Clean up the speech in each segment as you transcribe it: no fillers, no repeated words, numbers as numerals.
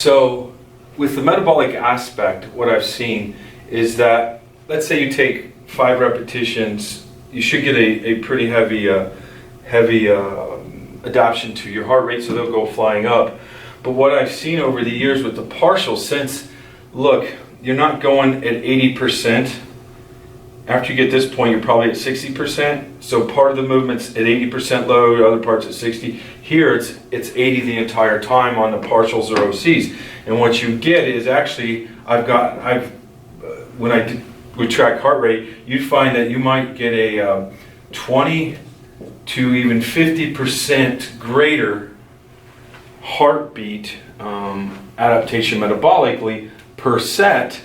So with the metabolic aspect, what I've seen is that, let's say you take 5 repetitions, you should get a pretty heavy adaptation to your heart rate, so they'll go flying up. But what I've seen over the years with the partials, since, look, you're not going at 80%, after you get this point, you're probably at 60%. So part of the movement's at 80% load, other parts at 60. Here, it's 80 the entire time on the partials or OCs. And what you get is actually, when I would track heart rate, you'd find that you might get a 20 to even 50% greater heartbeat adaptation metabolically per set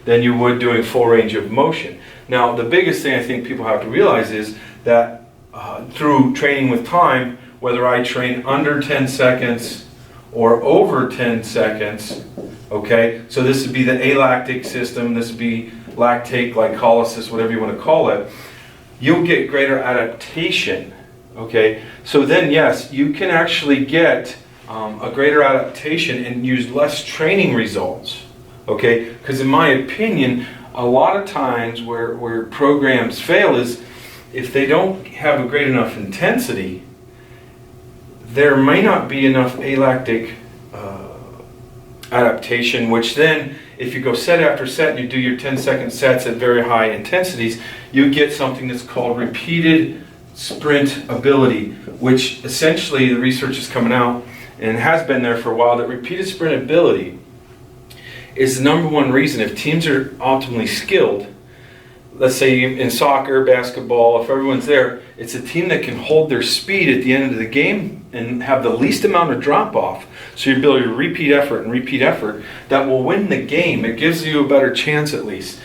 than you would doing full range of motion. Now, the biggest thing I think people have to realize is that through training with time, whether I train under 10 seconds or over 10 seconds, okay, so this would be the alactic system, this would be lactate, glycolysis, whatever you want to call it, you'll get greater adaptation, okay? So then, yes, you can actually get a greater adaptation and use less training results, okay? Because in my opinion, a lot of times where programs fail is if they don't have a great enough intensity, there may not be enough alactic adaptation, which then if you go set after set and you do your 10-second sets at very high intensities, you get something that's called repeated sprint ability, which essentially the research is coming out and has been there for a while, that repeated sprint ability is the number one reason. If teams are optimally skilled, let's say in soccer, basketball, if everyone's there, it's a team that can hold their speed at the end of the game and have the least amount of drop off. So your ability to repeat effort, that will win the game. It gives you a better chance at least.